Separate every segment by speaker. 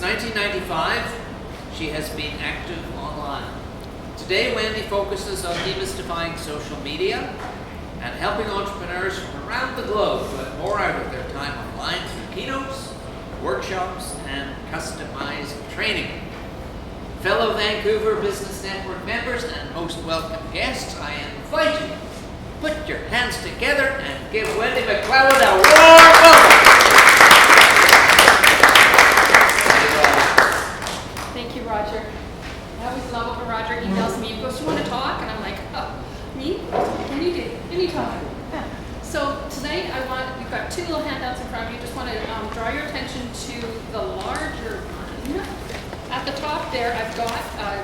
Speaker 1: Since 1995, she has been active online. Today, Wendy focuses on demystifying social media and helping entrepreneurs from around the globe to get more out of their time online through keynotes, workshops, and customized training. Fellow Vancouver Business Network members and most welcome guests, I invite you to put your hands together and give Wendy McClelland a warm welcome.
Speaker 2: Thank you, Roger. I always love it when Roger emails me and goes, "Do you want to talk?" And I'm like, "Oh, me? When you do, anytime." Yeah. So tonight we've got two little handouts in front of you. Just want to draw your attention to the larger one. At the top there, I've got a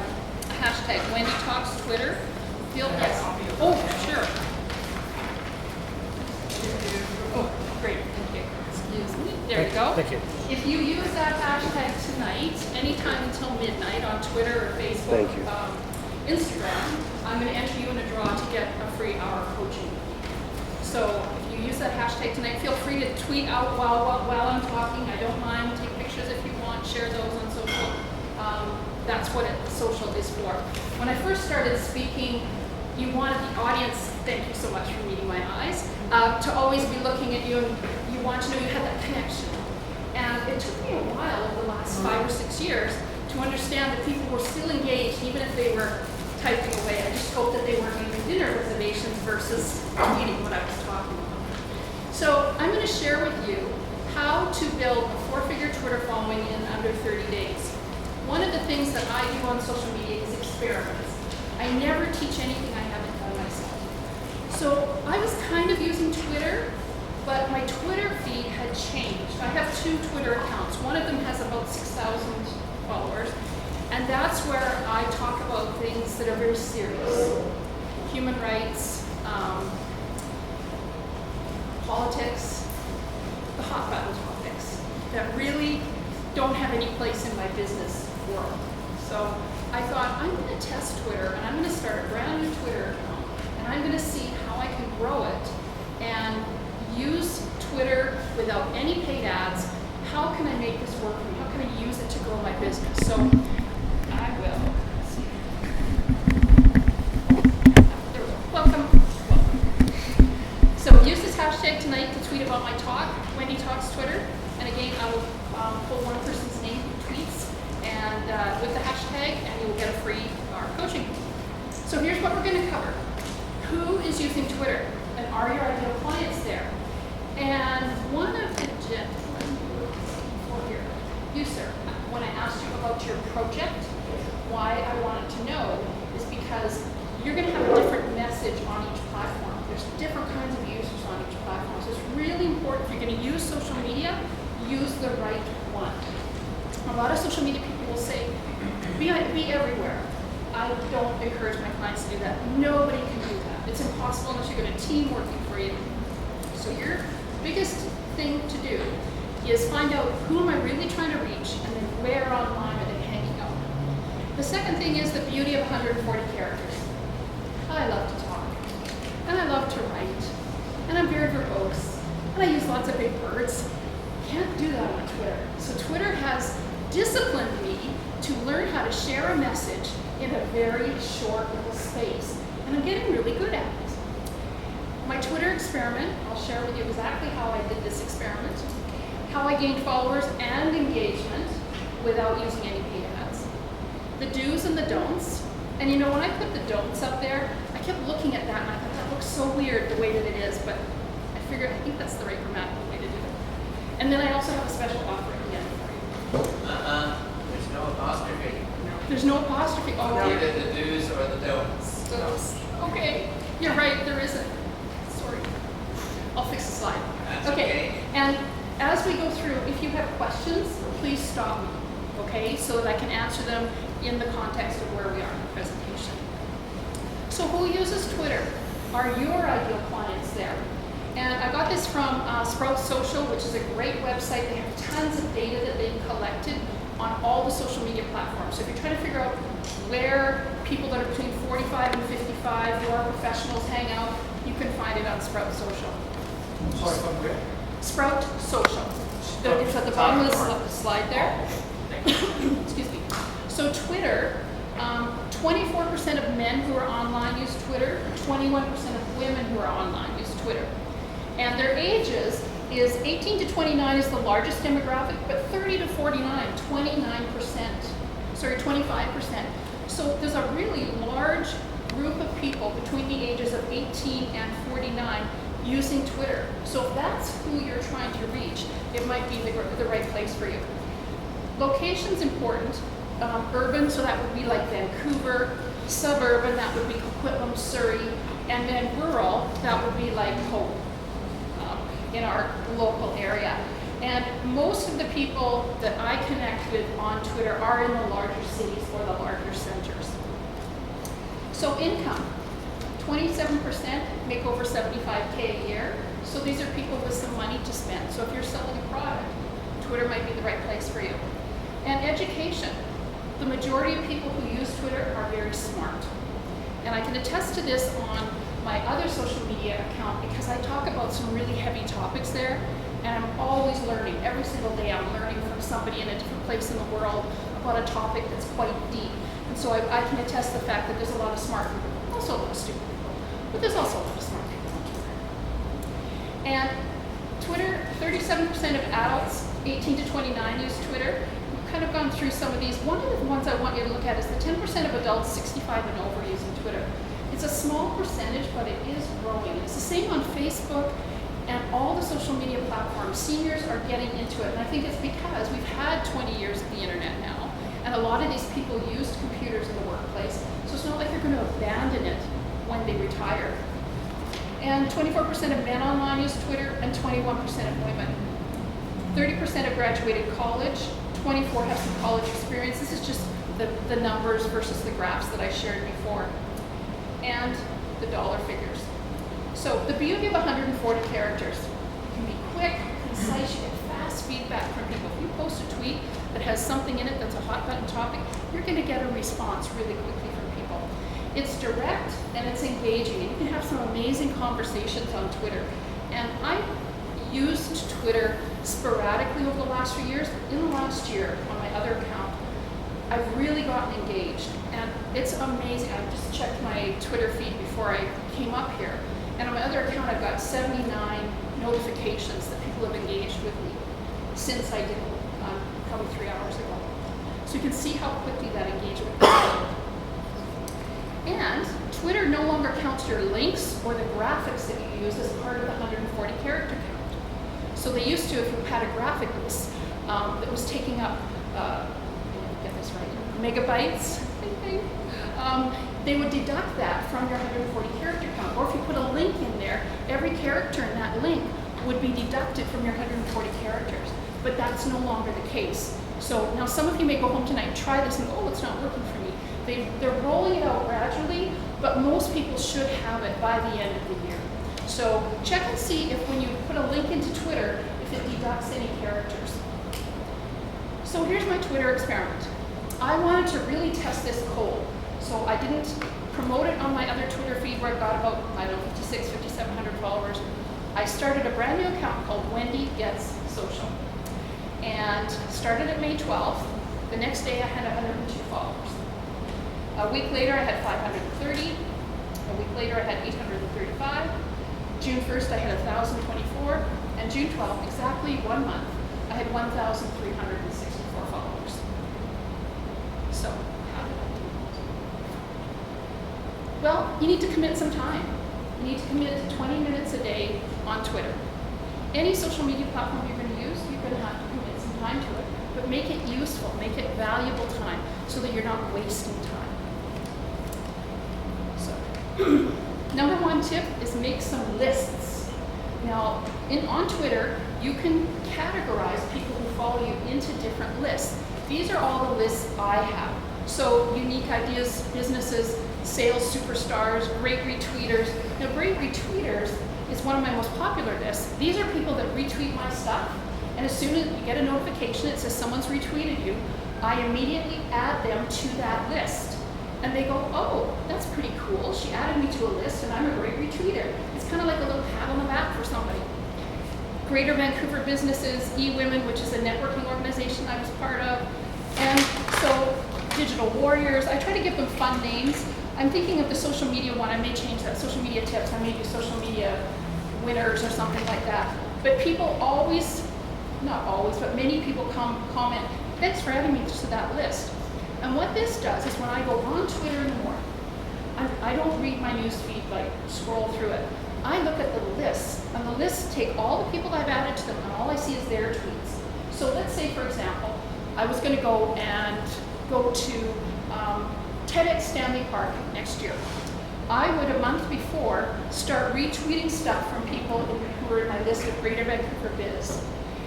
Speaker 2: hashtag, Wendy Talks Twitter. Yes. Oh, sure. Oh, great. Thank you. Excuse me. There you go.
Speaker 3: Thank you.
Speaker 2: If you use that hashtag tonight, anytime until midnight on Twitter or Facebook, Instagram, I'm going to enter you in a draw to get a free hour of coaching. So if you use that hashtag tonight, feel free to tweet out while I'm talking. I don't mind. Take pictures if you want. Share those on social. That's what social is for. When I first started speaking, you wanted the audience, thank you so much for meeting my eyes, to always be looking at you, and you want to know you had that connection. And it took me a while over the last 5 or 6 years to understand that people were still engaged even if they were typing away. I just hoped that they weren't making dinner reservations versus reading what I was talking about. So I'm going to share with you how to build a 4-figure Twitter following in under 30 days. One of the things that I do on social media is experiments. I never teach anything I haven't done myself. So I was kind of using Twitter, but my Twitter feed had changed. I have 2 Twitter accounts. One of them has about 6,000 followers, and that's where I talk about things that are very serious. Human rights, politics, the hot button topics that really don't have any place in my business world. So I thought, I'm going to test Twitter, and I'm going to start a brand new Twitter account, and I'm going to see how I can grow it and use Twitter without any paid ads. How can I make this work for me? How can I use it to grow my business? So I will. Let's see. There we go. Welcome. So use this hashtag tonight to tweet about my talk, Wendy Talks Twitter. And again, I will pull one person's name who tweets and with the hashtag, and you will get a free hour coaching. So here's what we're going to cover. Who is using Twitter? And are your ideal clients there? And one of the gentlemen here, you sir, when I asked you about your project, why I wanted to know is because you're going to have a different message on each platform. There's different kinds of users on each platform. So it's really important, if you're going to use social media, use the right one. A lot of social media people will say, be everywhere. I don't encourage my clients to do that. Nobody can do that. It's impossible unless you've got a team working for you. So your biggest thing to do is find out who am I really trying to reach, and then where online are they hanging out. The second thing is the beauty of 140 characters. I love to talk, and I love to write, and I'm very verbose, and I use lots of big words. Can't do that on Twitter. So Twitter has disciplined me to learn how to share a message in a very short little space, and I'm getting really good at it. My Twitter experiment, I'll share with you exactly how I did this experiment, how I gained followers and engagement without using any paid ads, the do's and the don'ts. And you know, when I put the don'ts up there, I kept looking at that and I thought that looks so weird the way that it is, but I figured I think that's the right grammatical way to do it. And then I also have a special offer at the end for you.
Speaker 1: There's no apostrophe.
Speaker 2: There's no apostrophe. Oh, no.
Speaker 1: Either the do's or the don'ts.
Speaker 2: Okay, you're right, there isn't. Sorry. I'll fix the slide.
Speaker 1: That's okay.
Speaker 2: And as we go through, if you have questions, please stop me, okay? So that I can answer them in the context of where we are in the presentation. So who uses Twitter? Are your ideal clients there? And I got this from Sprout Social, which is a great website. They have tons of data that they've collected on all the social media platforms. So if you're trying to figure out where people that are between 45 and 55 who are professionals hang out, you can find it on Sprout Social.
Speaker 3: Sorry, from where?
Speaker 2: Sprout Social. It's at the bottom of the slide there. Excuse me. So Twitter, 24% of men who are online use Twitter, 21% of women who are online use Twitter. And their ages is 18 to 29 is the largest demographic, but 30 to 49, 25%. So there's a really large group of people between the ages of 18 and 49 using Twitter. So if that's who you're trying to reach, it might be the right place for you. Location's important. Urban, so that would be like Vancouver. Suburban, that would be Coquitlam, Surrey. And then rural, that would be like Hope in our local area. And most of the people that I connect with on Twitter are in the larger cities or the larger centers. So income, 27% make over 75K a year. So these are people with some money to spend. So if you're selling a product, Twitter might be the right place for you. And education. The majority of people who use Twitter are very smart. And I can attest to this on my other social media account because I talk about some really heavy topics there, and I'm always learning. Every single day I'm learning from somebody in a different place in the world about a topic that's quite deep. And so I can attest the fact that there's a lot of smart people, also a lot of stupid people, but there's also a lot of smart people on Twitter. And Twitter, 37% of adults 18 to 29 use Twitter. We've kind of gone through some of these. One of the ones I want you to look at is the 10% of adults 65 and over using Twitter. It's a small percentage, but it is growing. It's the same on Facebook and all the social media platforms. Seniors are getting into it, and I think it's because we've had 20 years of the internet now, and a lot of these people used computers in the workplace, so it's not like they're going to abandon it when they retire. And 24% of men online use Twitter, and 21% of women. 30% have graduated college, 24 have some college experience. This is just the numbers versus the graphs that I shared before. And the dollar figures. So the beauty of 140 characters, you can be quick, concise, you get fast feedback from people. If you post a tweet that has something in it that's a hot button topic, you're going to get a response really quickly from people. It's direct and it's engaging, and you can have some amazing conversations on Twitter. And I used Twitter sporadically over the last few years. In the last year, on my other account, I've really gotten engaged, and it's amazing. I just checked my Twitter feed before I came up here, and on my other account I've got 79 notifications that people have engaged with me since I did it probably 3 hours ago. So you can see how quickly that engagement goes. And Twitter no longer counts your links or the graphics that you use as part of the 140 character count. So they used to, if you had a graphic that was taking up megabytes, they would deduct that from your 140 character count. Or if you put a link in there, every character in that link would be deducted from your 140 characters. But that's no longer the case. So now some of you may go home tonight and try this and oh, it's not working for me. They're rolling it out gradually, but most people should have it by the end of the year. So check and see if when you put a link into Twitter, if it deducts any characters. So here's my Twitter experiment. I wanted to really test this cold, so I didn't promote it on my other Twitter feed where I've got about, 5,700 followers. I started a brand new account called Wendy Gets Social, and started it May 12th. The next day I had 102 followers. A week later I had 530. A week later I had 835. June 1st I had 1,024, and June 12th, exactly 1 month, I had 1,364 followers. So, how did I do that? Well, you need to commit some time. You need to commit to 20 minutes a day on Twitter. Any social media platform you're going to use, you're going to have to commit some time to it. But make it useful, make it valuable time, so that you're not wasting time. So, number one tip is make some lists. Now, on Twitter, you can categorize people who follow you into different lists. These are all the lists I have. So unique ideas, businesses, sales superstars, great retweeters. Now great retweeters is one of my most popular lists. These are people that retweet my stuff, and as soon as you get a notification that says someone's retweeted you, I immediately add them to that list. And they go, oh, that's pretty cool. She added me to a list and I'm a great retweeter. It's kind of like a little pat on the back for somebody. Greater Vancouver Businesses, eWomen, which is a networking organization I was part of, And so digital warriors, I try to give them fun names. I'm thinking of the social media one. I may change that. Social media tips. I may do social media winners or something like that. But people always, not always, but many people comment, thanks for adding me to that list. And what this does is when I go on Twitter in the morning, I don't read my news feed, like scroll through it. I look at the lists, and the lists take all the people I've added to them, and all I see is their tweets. So let's say, for example, I was going to go to TEDx Stanley Park next year. I would, a month before, start retweeting stuff from people who were in my list of Greater Vancouver Biz.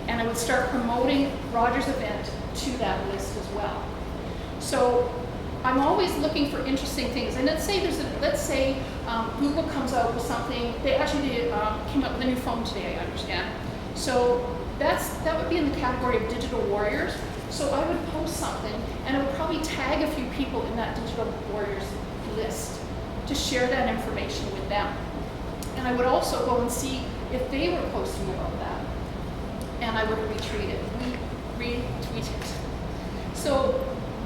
Speaker 2: And I would start promoting Roger's event to that list as well. So I'm always looking for interesting things. And let's say Google comes out with something. They actually came up with a new phone today, I understand. So that would be in the category of digital warriors. So I would post something, and I would probably tag a few people in that digital warriors list to share that information with them. And I would also go and see if they were posting about that, and I would retweet it. So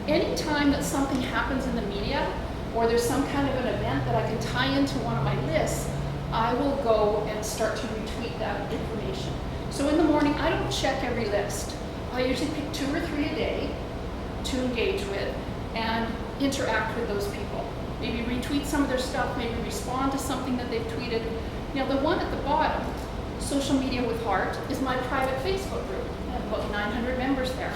Speaker 2: anytime that something happens in the media, or there's some kind of an event that I can tie into one of my lists, I will go and start to retweet that information. So in the morning, I don't check every list. I usually pick 2 or 3 a day to engage with and interact with those people. Maybe retweet some of their stuff, maybe respond to something that they've tweeted. Now the one at the bottom, Social Media with Heart, is my private Facebook group. I have about 900 members there.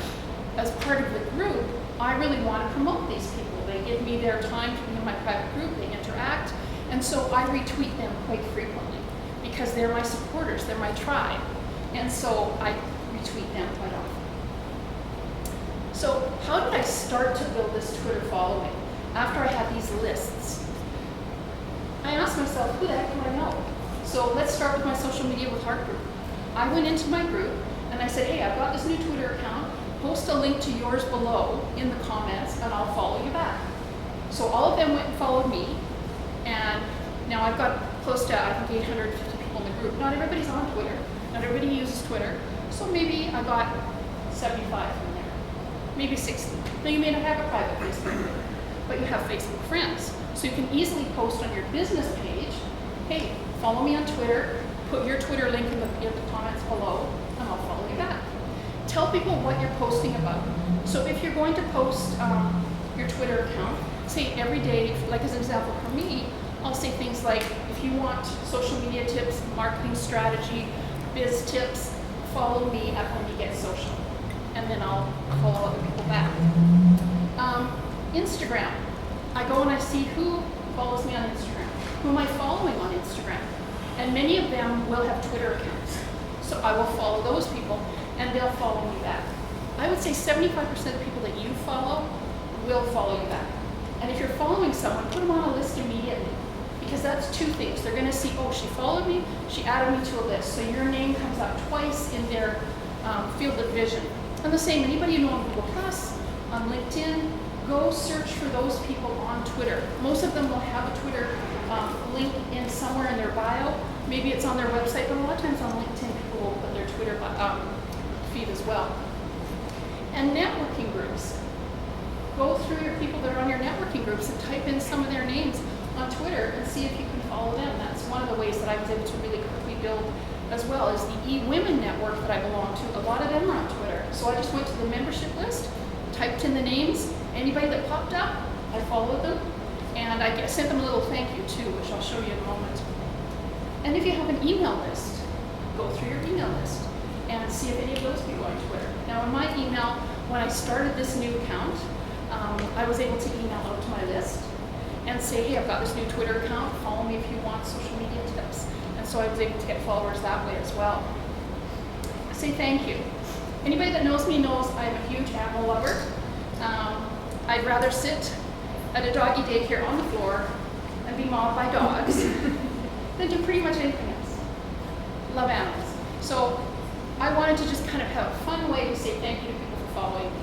Speaker 2: As part of the group, I really want to promote these people. They give me their time to be in my private group, they interact, and so I retweet them quite frequently because they're my supporters, they're my tribe, and so I retweet them quite often. So how did I start to build this Twitter following after I had these lists? I asked myself, who the heck do I know? So let's start with my Social Media with Heart group. I went into my group and I said, hey, I've got this new Twitter account. Post a link to yours below in the comments and I'll follow you back. So all of them went and followed me, and now I've got close to, I think, 850 people in the group. Not everybody's on Twitter. Not everybody uses Twitter. So maybe I got 75 from there, maybe 60. Now you may not have a private Facebook group, but you have Facebook friends. So you can easily post on your business page, hey, follow me on Twitter, put your Twitter link in the comments below, and I'll follow you back. Tell people what you're posting about. So if you're going to post your Twitter account, say every day, like as an example for me, I'll say things like, if you want social media tips, marketing strategy, biz tips, follow me at Wendy Get Social. And then I'll follow other people back. Instagram. I go and I see who follows me on Instagram. Who am I following on Instagram? And many of them will have Twitter accounts. So I will follow those people, and they'll follow me back. I would say 75% of people that you follow will follow you back. And if you're following someone, put them on a list immediately. Because that's 2 things. They're going to see, oh, she followed me, she added me to a list. So your name comes up twice in their field of vision. And the same, anybody you know on Google+, on LinkedIn, go search for those people on Twitter. Most of them will have a Twitter link in somewhere in their bio. Maybe it's on their website, but a lot of times on LinkedIn, people will put their Twitter feed as well. And networking groups. Go through your people that are on your networking groups and type in some of their names on Twitter and see if you can follow them. That's one of the ways that I was able to really quickly build as well as the e-women network that I belong to. A lot of them are on Twitter. So I just went to the membership list, typed in the names. Anybody that popped up, I followed them. And I sent them a little thank you too, which I'll show you in a moment. And if you have an email list, go through your email list and see if any of those people are on Twitter. Now in my email, when I started this new account, I was able to email out to my list and say, hey, I've got this new Twitter account, follow me if you want social media tips. And so I was able to get followers that way as well. Say thank you. Anybody that knows me knows I'm a huge animal lover. I'd rather sit at a doggy daycare on the floor and be mauled by dogs than do pretty much anything else. Love animals. So I wanted to just kind of have a fun way to say thank you to people for following me.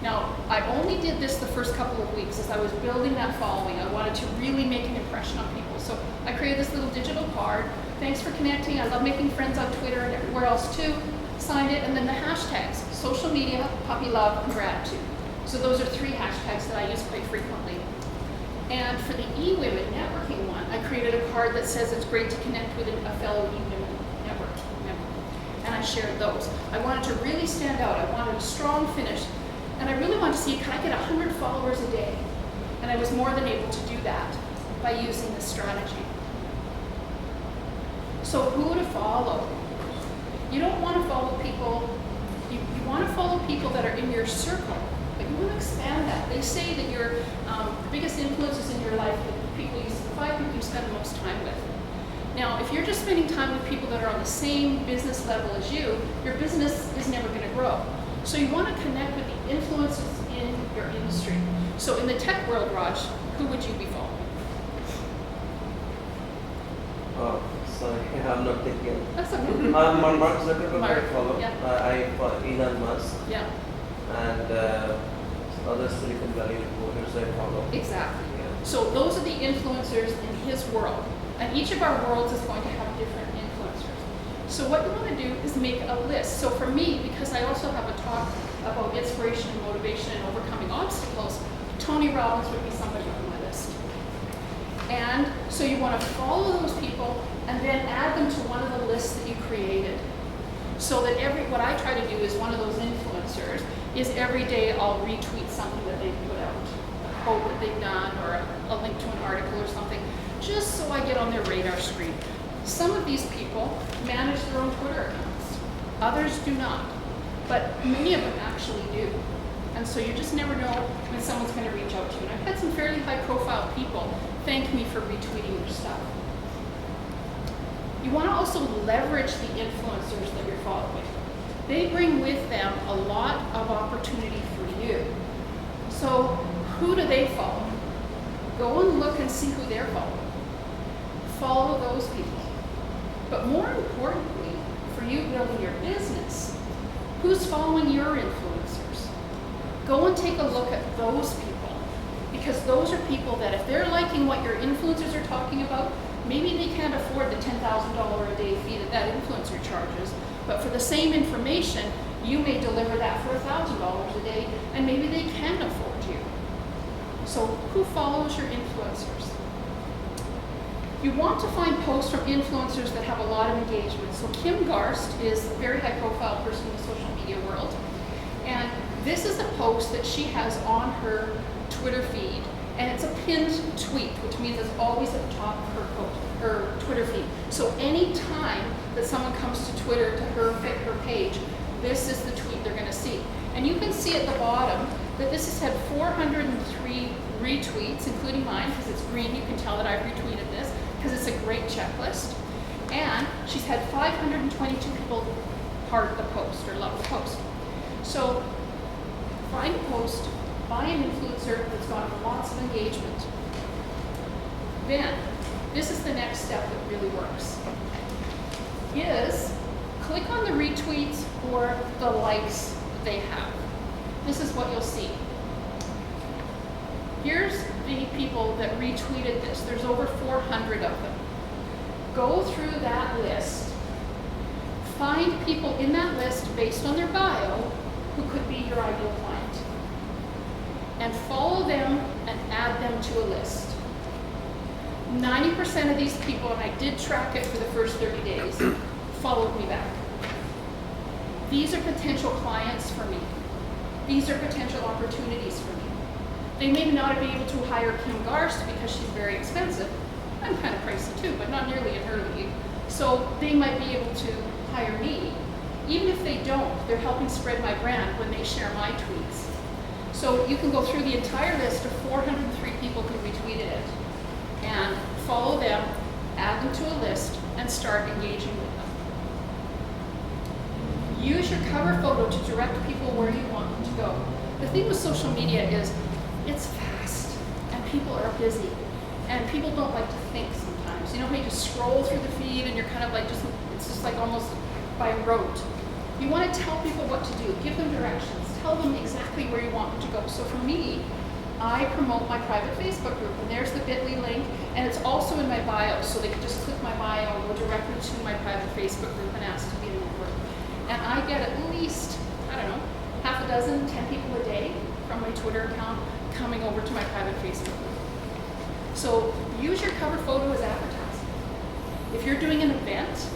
Speaker 2: Now, I only did this the first couple of weeks as I was building that following. I wanted to really make an impression on people. So I created this little digital card. Thanks for connecting. I love making friends on Twitter and everywhere else too. Signed it, and then the hashtags, social media, puppy love, and gratitude. So those are 3 hashtags that I use quite frequently. And for the eWomen networking one, I created a card that says it's great to connect with a fellow eWomen network member. And I shared those. I wanted to really stand out. I wanted a strong finish. And I really wanted to see, can I get 100 followers a day? And I was more than able to do that by using this strategy. So who to follow? You don't want to follow people, you want to follow people that are in your circle. But you want to expand that. They say that your the biggest influences in your life are the 5 people you spend the most time with. Now, if you're just spending time with people that are on the same business level as you, your business is never going to grow. So you want to connect with the influencers in your industry. So in the tech world, Raj, who would you be following?
Speaker 3: Oh, sorry, I'm not thinking.
Speaker 2: That's okay.
Speaker 3: Mark Zuckerberg,
Speaker 2: Mark,
Speaker 3: I follow.
Speaker 2: yeah.
Speaker 3: I follow Elon Musk
Speaker 2: Yeah,
Speaker 3: and other Silicon Valley reporters I follow.
Speaker 2: exactly.
Speaker 3: Yeah.
Speaker 2: So those are the influencers in his world. And each of our worlds is going to have different influencers. So what you want to do is make a list. So for me, because I also have a talk about inspiration and motivation and overcoming obstacles, Tony Robbins would be somebody on my list. And so you want to follow those people and then add them to one of the lists that you created. So that what I try to do is one of those influencers is every day I'll retweet something that they've put out, a quote that they've done or a link to an article or something, just so I get on their radar screen. Some of these people manage their own Twitter accounts. Others do not. But many of them actually do. And so you just never know when someone's going to reach out to you. And I've had some fairly high-profile people thank me for retweeting their stuff. You want to also leverage the influencers that you're following. They bring with them a lot of opportunity for you. So who do they follow? Go and look and see who they're following. Follow those people. But more importantly, for you building your business, who's following your influencers? Go and take a look at those people, because those are people that if they're liking what your influencers are talking about, maybe they can't afford the $10,000 a day fee that influencer charges, but for the same information, you may deliver that for $1,000 a day, and maybe they can afford you. So who follows your influencers? You want to find posts from influencers that have a lot of engagement. So Kim Garst is a very high profile person in the social media world. And this is a post that she has on her Twitter feed. And it's a pinned tweet, which means it's always at the top of her Twitter feed. So any time that someone comes to Twitter, to her page, this is the tweet they're going to see. And you can see at the bottom that this has had 403 retweets, including mine, because it's green. You can tell that I've retweeted this, because it's a great checklist. And she's had 522 people heart the post or love the post. So find a post, find an influencer that's got lots of engagement. Then, this is the next step that really works, is click on the retweets or the likes that they have. This is what you'll see. Here's the people that retweeted this. There's over 400 of them. Go through that list. Find people in that list based on their bio who could be your ideal client. And follow them and add them to a list. 90% of these people, and I did track it for the first 30 days, followed me back. These are potential clients for me. These are potential opportunities for me. They may not be able to hire Kim Garst because she's very expensive. I'm kind of pricey too, but not nearly in her league. So they might be able to hire me. Even if they don't, they're helping spread my brand when they share my tweets. So you can go through the entire list of 403 people who retweeted it and follow them, add them to a list, and start engaging with them. Use your cover photo to direct people where you want them to go. The thing with social media is it's fast and people are busy and people don't like to think sometimes. You know how you just scroll through the feed and you're kind of like it's just like almost by rote. You want to tell people what to do, give them directions, tell them exactly where you want them to go. So for me, I promote my private Facebook group, and there's the bit.ly link, and it's also in my bio, so they can just click my bio and go directly to my private Facebook group and ask to be in the group. And I get at least, I don't know, half a dozen, 10 people a day from my Twitter account coming over to my private Facebook group. So use your cover photo as advertising. If you're doing an event,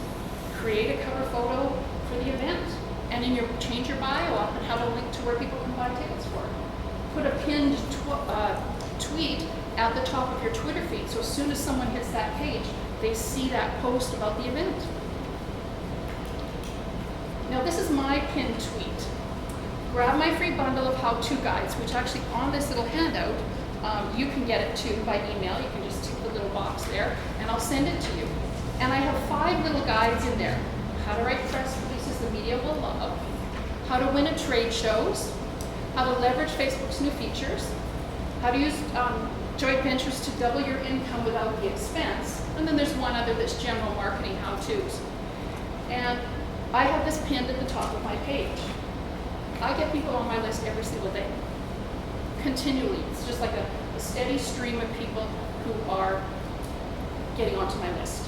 Speaker 2: create a cover photo for the event. And in change your bio up and have a link to where people can buy tickets for it. Put a pinned tweet at the top of your Twitter feed, so as soon as someone hits that page, they see that post about the event. Now this is my pinned tweet. Grab my free bundle of how-to guides, which actually on this little handout, you can get it too by email. You can just tick the little box there, and I'll send it to you. And I have 5 little guides in there. How to write press releases the media will love, how to win at trade shows, how to leverage Facebook's new features, how to use joint ventures to double your income without the expense, and then there's one other that's general marketing how-tos. And I have this pinned at the top of my page. I get people on my list every single day, continually. It's just like a steady stream of people who are getting onto my list.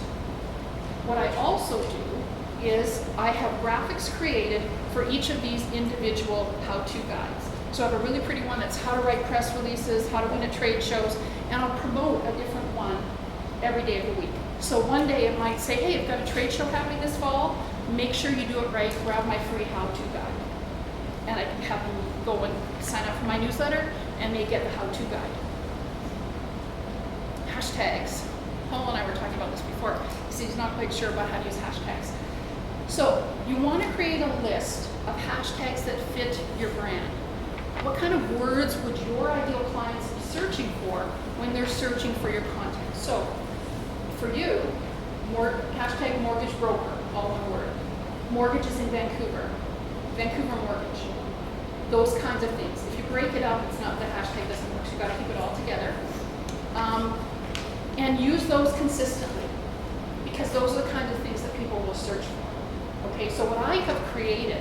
Speaker 2: What I also do is I have graphics created for each of these individual how-to guides. So I have a really pretty one that's how to write press releases, how to win at trade shows, and I'll promote a different one every day of the week. So one day it might say, hey, I've got a trade show happening this fall, make sure you do it right, grab my free how-to guide. And I can have them go and sign up for my newsletter, and they get the how-to guide. Hashtags. Paul and I were talking about this before, because he's not quite sure about how to use hashtags. So you want to create a list of hashtags that fit your brand. What kind of words would your ideal clients be searching for when they're searching for your content? So for you, hashtag mortgage broker, all one word. Mortgages in Vancouver, Vancouver mortgage. Those kinds of things. If you break it up, it's not, the hashtag doesn't work, so you've got to keep it all together. And use those consistently, because those are the kinds of things that people will search for. Okay, so what I have created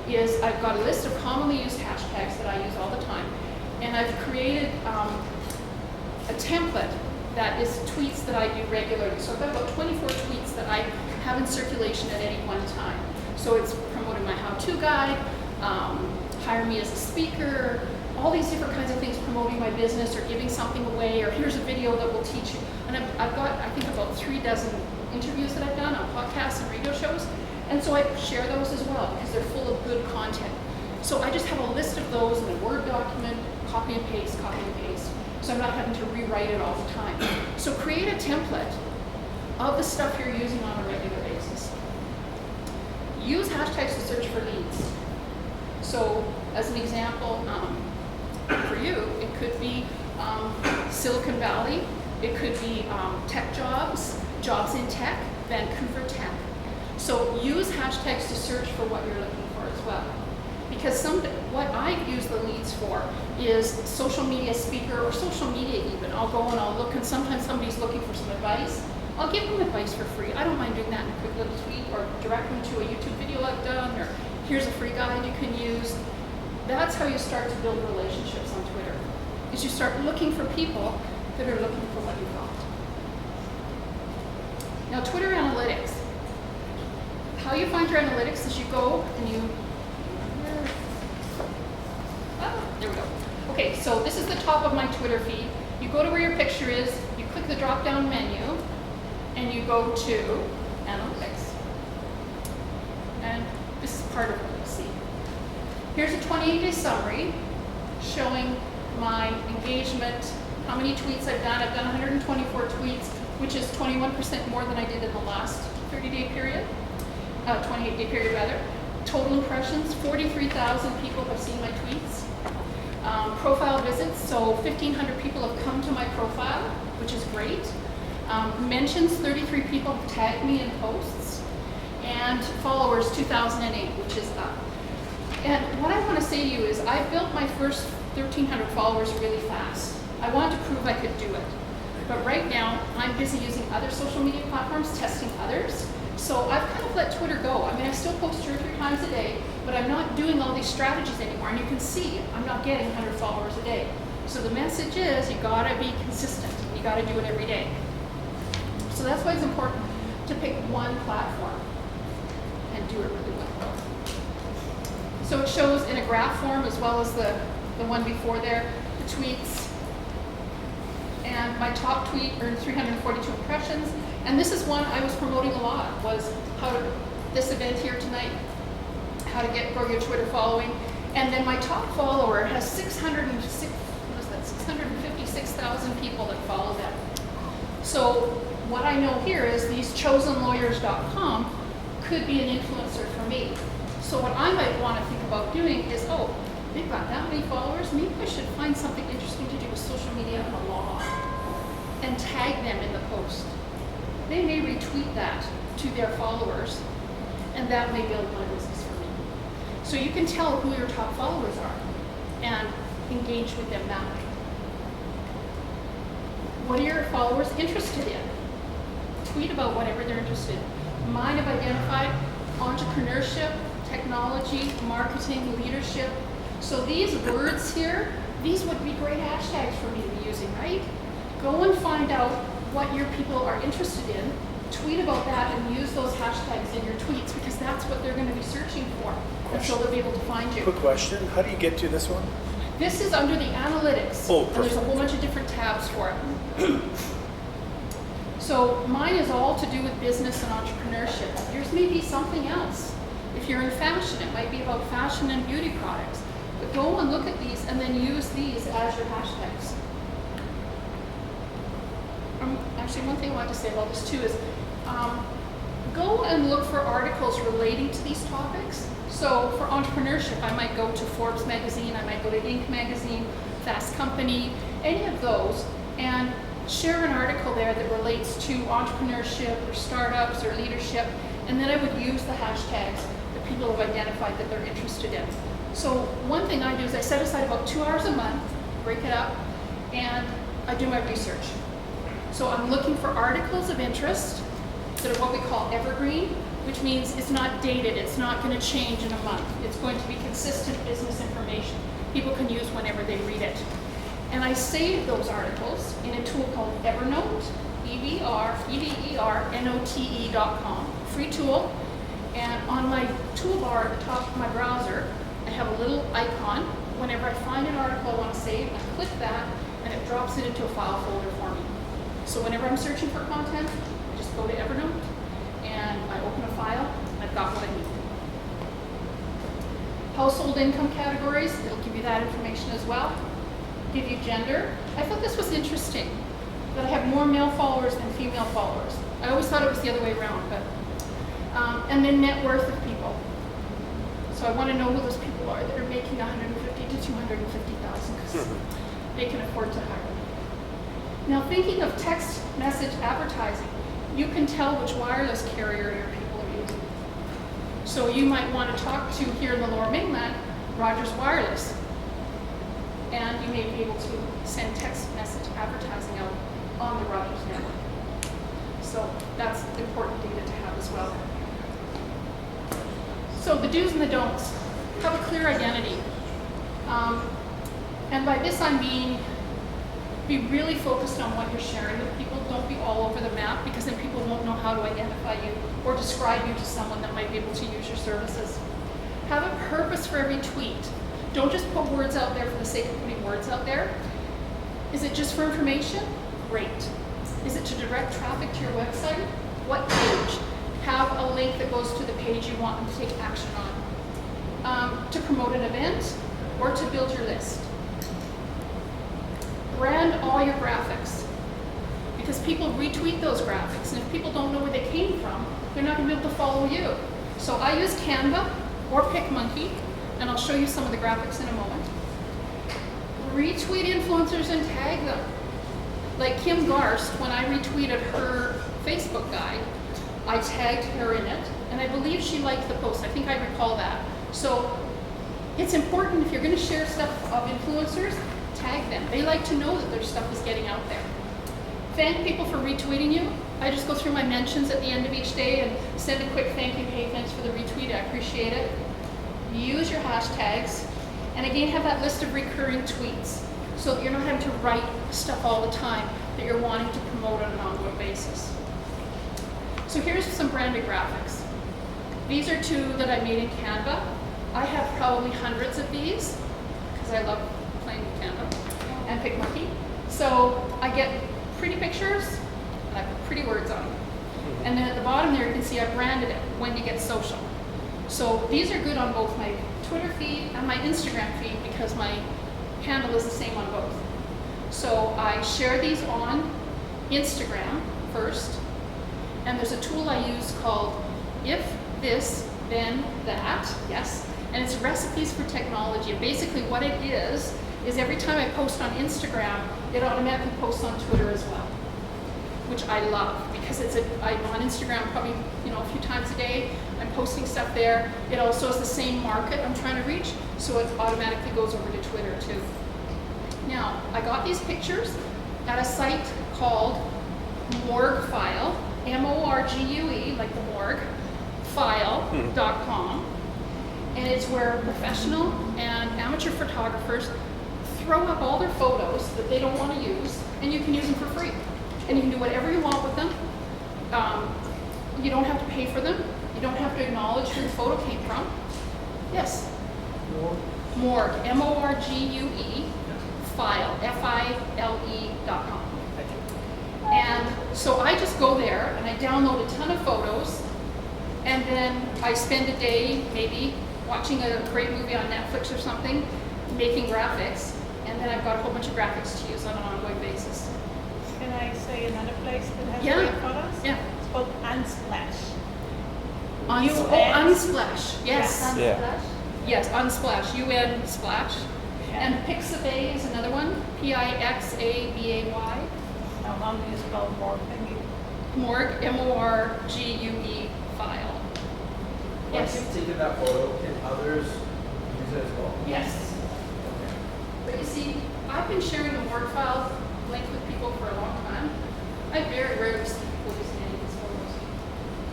Speaker 2: is I've got a list of commonly used hashtags that I use all the time, and I've created a template that is tweets that I do regularly. So I've got about 24 tweets that I have in circulation at any one time. So it's promoting my how-to guide, hire me as a speaker, all these different kinds of things, promoting my business or giving something away, or here's a video that will teach you. And I've got, I think, about 3 dozen interviews that I've done on podcasts and radio shows. And so I share those as well because they're full of good content. So I just have a list of those in a Word document, copy and paste, copy and paste. So I'm not having to rewrite it all the time. So create a template of the stuff you're using on a regular basis. Use hashtags to search for leads. So as an example, for you, it could be Silicon Valley, it could be tech jobs, jobs in tech, Vancouver tech. So use hashtags to search for what you're looking for as well. Because what I use the leads for is social media speaker or social media even. I'll go and I'll look, and sometimes somebody's looking for some advice. I'll give them advice for free. I don't mind doing that in a quick little tweet, or direct them to a YouTube video I've done, or here's a free guide you can use. That's how you start to build relationships on Twitter, is you start looking for people that are looking for what you've got. Now, Twitter analytics. How you find your analytics is you go and you, there we go. Okay, so this is the top of my Twitter feed. You go to where your picture is, you click the drop-down menu, and you go to analytics. And this is part of what you'll see. Here's a 28-day summary showing my engagement, how many tweets I've done. I've done 124 tweets, which is 21% more than I did in the last 30-day period, 28-day period rather. Total impressions, 43,000 people have seen my tweets. Profile visits, so 1,500 people have come to my profile, which is great. Mentions, 33 people have tagged me in posts. And followers, 2,008, which is up. And what I want to say to you is I built my first 1,300 followers really fast. I wanted to prove I could do it. But right now, I'm busy using other social media platforms, testing others. So I've kind of let Twitter go. I mean, I still post 2 or 3 times a day, but I'm not doing all these strategies anymore. And you can see I'm not getting 100 followers a day. So the message is you gotta be consistent. You gotta do it every day. So that's why it's important to pick one platform and do it really well. So it shows in a graph form as well as the the one before there, the tweets. And my top tweet earned 342 impressions. And this is one I was promoting a lot, was this event here tonight, how to grow your Twitter following. And then my top follower has 656,000 people that follow them. So what I know here is these chosenlawyers.com could be an influencer for me. So what I might want to think about doing is, oh, they've got that many followers, maybe I should find something interesting to do with social media and the law and tag them in the post. They may retweet that to their followers, and that may build my business for me. So you can tell who your top followers are and engage with them that way. What are your followers interested in? Tweet about whatever they're interested in. Mine have identified entrepreneurship, technology, marketing, leadership. So these words here, these would be great hashtags for me to be using, right? Go and find out what your people are interested in, tweet about that, and use those hashtags in your tweets, because that's what they're going to be searching for. And so they'll be able to find you.
Speaker 4: Quick question, how do you get to this one?
Speaker 2: This is under the analytics.
Speaker 4: Oh,
Speaker 2: and there's a whole bunch of different tabs for it. So mine is all to do with business and entrepreneurship. Yours may be something else. If you're in fashion, it might be about fashion and beauty products. But go and look at these and then use these as your hashtags. Actually, one thing I wanted to say about this too is go and look for articles relating to these topics. So for entrepreneurship, I might go to Forbes magazine, I might go to Inc. magazine, Fast Company, any of those, and share an article there that relates to entrepreneurship or startups or leadership, and then I would use the hashtags that people have identified that they're interested in. So one thing I do is I set aside about 2 hours a month, break it up, and I do my research. So I'm looking for articles of interest that are what we call evergreen, which means it's not dated, it's not going to change in a month. It's going to be consistent business information. People can use whenever they read it. And I save those articles in a tool called Evernote, evernote.com, free tool. And on my toolbar at the top of my browser, I have a little icon. Whenever I find an article I want to save, I click that, and it drops it into a file folder for me. So whenever I'm searching for content, I just go to Evernote, and I open a file, and I've got what I need. Household income categories, it'll give you that information as well. Give you gender. I thought this was interesting, that I have more male followers than female followers. I always thought it was the other way around, but, and then net worth of people. So I want to know who those people are that are making $150,000 to $250,000 because they can afford to hire. Now, thinking of text message advertising, you can tell which wireless carrier your people are using. So you might want to talk to, here in the Lower Mainland, Rogers Wireless. And you may be able to send text message advertising out on the Rogers network. So that's important data to have as well. So the do's and the don'ts. Have a clear identity. And by this I mean, be really focused on what you're sharing with people. Don't be all over the map, because then people won't know how to identify you or describe you to someone that might be able to use your services. Have a purpose for every tweet. Don't just put words out there for the sake of putting words out there. Is it just for information? Great. Is it to direct traffic to your website? What page? Have a link that goes to the page you want them to take action on. To promote an event or to build your list. Brand all your graphics, because people retweet those graphics, and if people don't know where they came from, they're not going to be able to follow you. So I use Canva or PicMonkey, and I'll show you some of the graphics in a moment. Retweet influencers and tag them. Like Kim Garst, when I retweeted her Facebook guide, I tagged her in it, and I believe she liked the post. I think I recall that. So it's important, if you're going to share stuff of influencers, tag them. They like to know that their stuff is getting out there. Thank people for retweeting you. I just go through my mentions at the end of each day and send a quick thank you. Hey, thanks for the retweet. I appreciate it. Use your hashtags. And again, have that list of recurring tweets so that you're not having to write stuff all the time that you're wanting to promote on an ongoing basis. So here's some branded graphics. These are two that I made in Canva. I have probably hundreds of these because I love playing in Canada, and pick monkey. So I get pretty pictures, and I put pretty words on them. And then at the bottom there, you can see I branded it, Wendy Gets Social. So these are good on both my Twitter feed and my Instagram feed because my handle is the same on both. So I share these on Instagram first, and there's a tool I use called If This Then That, yes, and it's recipes for technology. And basically what it is every time I post on Instagram, it automatically posts on Twitter as well, which I love because I'm on Instagram probably a few times a day. I'm posting stuff there. It also has the same market I'm trying to reach, so it automatically goes over to Twitter too. Now, I got these pictures at a site called Morgfile, M-O-R-G-U-E, like the morgue, file.com. And it's where professional and amateur photographers throw up all their photos that they don't want to use, and you can use them for free. And you can do whatever you want with them. You don't have to pay for them. You don't have to acknowledge who the photo came from. Yes? Morgue, M-O-R-G-U-E, file, F-I-L-E.com. And so I just go there and I download a ton of photos, and then I spend a day maybe watching a great movie on Netflix or something, making graphics, and then I've got a whole bunch of graphics to use on an ongoing basis.
Speaker 5: Can I say another place that has
Speaker 2: Yeah.
Speaker 5: great photos?
Speaker 2: Yeah.
Speaker 5: It's called Unsplash.
Speaker 2: Unsplash, yes.
Speaker 3: Yeah.
Speaker 2: Yes, Unsplash, UN Splash.
Speaker 5: Yeah.
Speaker 2: And Pixabay is another one, P-I-X-A-B-A-Y.
Speaker 5: Now, how do you spell more thingy?
Speaker 2: Morgue, M-O-R-G-U-E file.
Speaker 6: Once
Speaker 2: Yes.
Speaker 6: you've taken that photo, can others use it as well?
Speaker 2: Yes. But you see, I've been sharing the Word file link with people for a long time. I very rarely see people using any of these photos.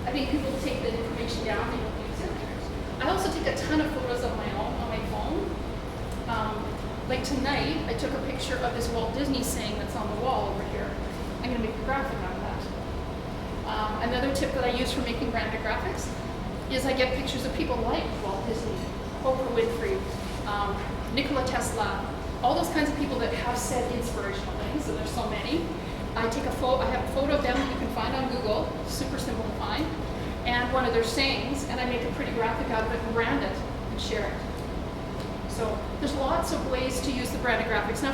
Speaker 2: I think people take the information down, they don't use it. I also take a ton of photos of my own on my phone. Like tonight, I took a picture of this Walt Disney saying that's on the wall over here. I'm going to make a graphic out of that. Another tip that I use for making branded graphics is I get pictures of people like Walt Disney, Oprah Winfrey, Nikola Tesla, all those kinds of people that have said inspirational things, and there's so many. I have a photo of them that you can find on Google, super simple to find, and one of their sayings, and I make a pretty graphic out of it and brand it and share it. So there's lots of ways to use the branded graphics. Now,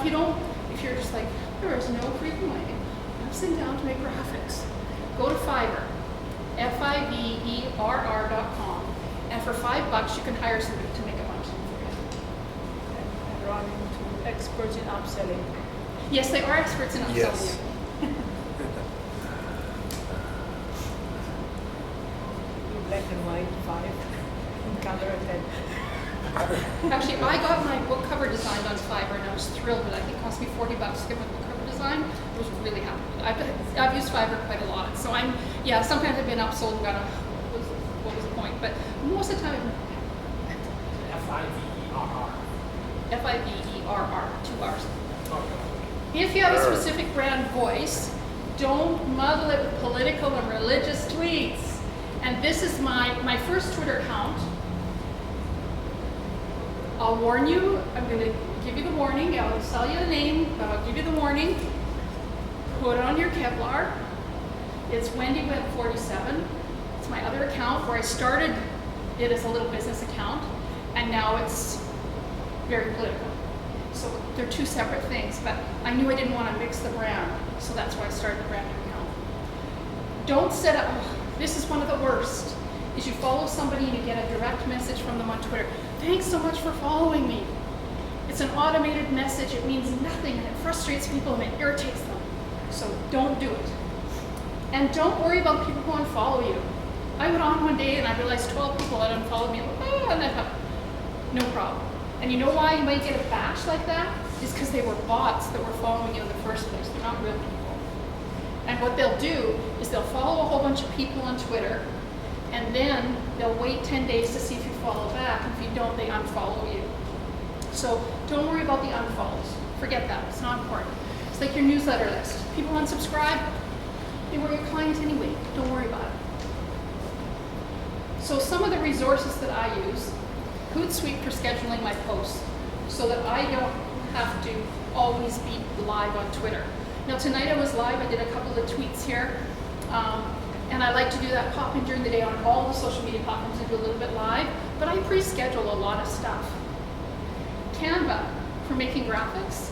Speaker 2: if you're just like, there is no freaking way I'm sitting down to make graphics, go to Fiverr, Fiverr.com, and for $5 you can hire somebody to make a bunch of them for you.
Speaker 5: And run into experts in upselling.
Speaker 2: Yes, they are experts in upselling
Speaker 4: Yes.
Speaker 2: you.
Speaker 5: Black and white, 5, and color 10.
Speaker 2: Actually, I got my book cover designed on Fiverr, and I was thrilled with it. I think it cost me $40 to get my book cover design. I was really happy with it. I've used Fiverr quite a lot. So sometimes I've been upsold and got what was the point? But most of the time,
Speaker 6: F-I-V-E-R-R.
Speaker 2: Fiverr, 2 R's.
Speaker 6: Okay.
Speaker 2: If you have a specific brand voice, don't muddle it with political and religious tweets. And this is my first Twitter account. I'll warn you, I'm going to give you the warning. I'll tell you the name, but I'll give you the warning. Put on your Kevlar. It's Wendy Web 47. It's my other account where I started it as a little business account, and now it's very political. So they're two separate things, but I knew I didn't want to mix the brand, so that's why I started the brand new account. Don't set up, this is one of the worst, is you follow somebody and you get a direct message from them on Twitter. Thanks so much for following me. It's an automated message, it means nothing, and it frustrates people and it irritates them. So don't do it. And don't worry about people who unfollow you. I went on one day and I realized 12 people had unfollowed me. And that happened. No problem. And you know why you might get a batch like that? Is because they were bots that were following you in the first place. They're not real people. And what they'll do is they'll follow a whole bunch of people on Twitter, and then they'll wait 10 days to see if you follow back. If you don't, they unfollow you. So don't worry about the unfollows. Forget that. It's not important. It's like your newsletter list. People unsubscribe, they were your client anyway. Don't worry about it. So some of the resources that I use, Hootsuite for scheduling my posts, so that I don't have to always be live on Twitter. Now tonight I was live, I did a couple of tweets here, and I like to do that, pop in during the day on all the social media platforms and do a little bit live, but I pre-schedule a lot of stuff. Canva for making graphics,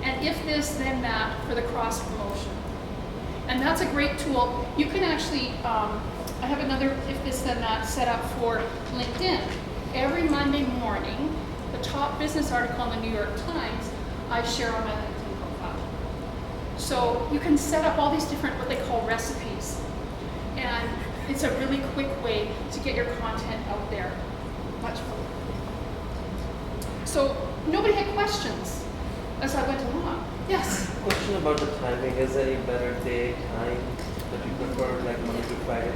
Speaker 2: and if this then that for the cross promotion. And that's a great tool. You can actually, I have another if this then that set up for LinkedIn. Every Monday morning, the top business article in the New York Times, I share on my LinkedIn profile. So you can set up all these different, what they call recipes. And it's a really quick way to get your content out there. Much fun. So nobody had questions as I went along. Yes?
Speaker 3: Question about the timing. Is there any better day, time that you prefer, like Monday to Friday?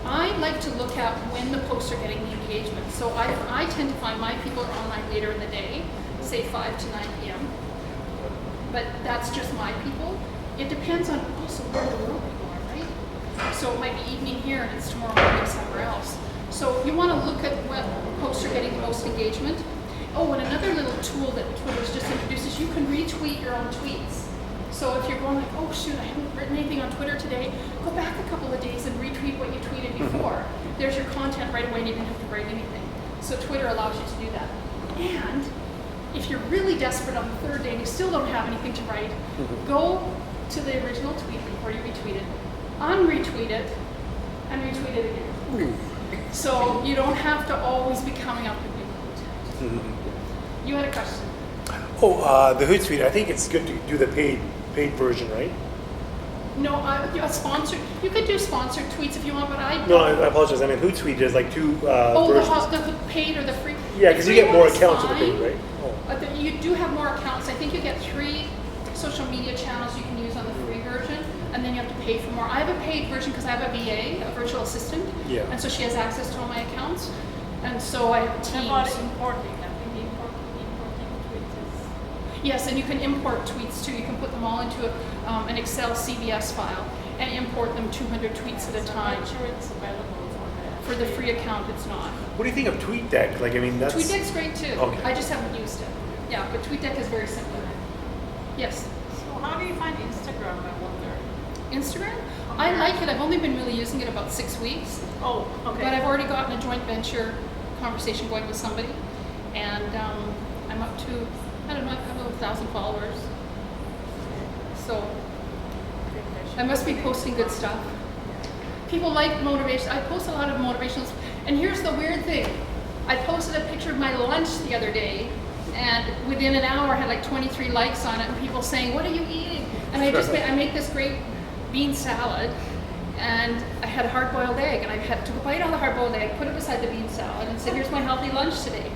Speaker 2: I like to look at when the posts are getting the engagement. So I tend to find my people are online later in the day, say 5 to 9 p.m. But that's just my people. It depends on also where the world people are, right? So it might be evening here and it's tomorrow morning somewhere else. So you want to look at what posts are getting the most engagement. Oh, and another little tool that Twitter's just introduced is you can retweet your own tweets. So if you're going like, oh shoot, I haven't written anything on Twitter today, go back a couple of days and retweet what you tweeted before. There's your content right away and you don't have to write anything. So Twitter allows you to do that. And if you're really desperate on the third day and you still don't have anything to write, go to the original tweet before you retweet it, unretweet it, and retweet it again. So you don't have to always be coming up with new content. You had a question.
Speaker 4: Oh, the Hootsuite. I think it's good to do the paid version, right?
Speaker 2: No, sponsored. You could do sponsored tweets if you want, but I
Speaker 4: No, I apologize. I mean, Hootsuite is like two versions.
Speaker 2: The paid or the free.
Speaker 4: Yeah, because you get more accounts with the paid, right? Oh.
Speaker 2: You do have more accounts. I think you get 3 social media channels you can use on the free version, and then you have to pay for more. I have a paid version because I have a VA, a virtual assistant,
Speaker 4: Yeah.
Speaker 2: and so she has access to all my accounts, and so I have teams.
Speaker 5: How about importing? I think importing tweets is...
Speaker 2: Yes, and you can import tweets too. You can put them all into an Excel CVS file and import them 200 tweets at a time.
Speaker 5: I'm sure it's available
Speaker 2: For the free account, it's not.
Speaker 4: What do you think of TweetDeck? Like, I mean, that's...
Speaker 2: TweetDeck's great too.
Speaker 4: Okay.
Speaker 2: I just haven't used it. Yeah, but TweetDeck is very simple. Yes.
Speaker 5: So how do you find Instagram, I wonder?
Speaker 2: Instagram? I like it. I've only been really using it about 6 weeks.
Speaker 5: Oh, okay.
Speaker 2: But I've already gotten a joint venture conversation going with somebody. And I'm up to, I don't know, I have about 1,000 followers. So I must be posting good stuff. People like motivation. I post a lot of motivational. And here's the weird thing. I posted a picture of my lunch the other day, and within an hour I had like 23 likes on it, and people saying, "What are you eating?" And I make this great bean salad, and I had a hard-boiled egg, and I took a bite out of the hard-boiled egg, put it beside the bean salad, and said, "Here's my healthy lunch today.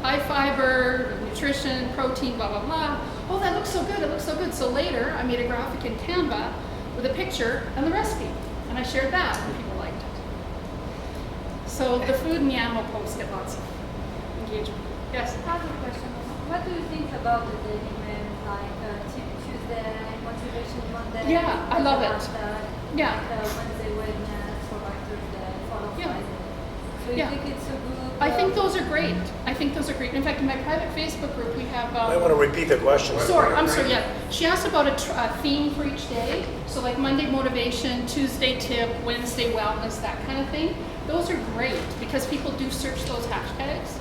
Speaker 2: High fiber, nutrition, protein, blah, blah, blah." Oh, that looks so good, it looks so good. So later, I made a graphic in Canva with a picture and the recipe, and I shared that, and people liked it. So the food and the animal posts get lots of engagement. Yes?
Speaker 7: I have a question. What do you think about the daily event, like Tuesday motivation Monday?
Speaker 2: Yeah, I love it. Yeah.
Speaker 7: Wednesday wellness, or like Thursday follow
Speaker 2: Yeah.
Speaker 7: Friday. So you
Speaker 2: Yeah.
Speaker 7: think it's a good?
Speaker 2: I think those are great. I think those are great. In fact, in my private Facebook group, we have.
Speaker 4: I want to repeat the question.
Speaker 2: Sorry, I'm sorry, yeah. She asked about a theme for each day. So like Monday motivation, Tuesday tip, Wednesday wellness, that kind of thing. Those are great because people do search those hashtags.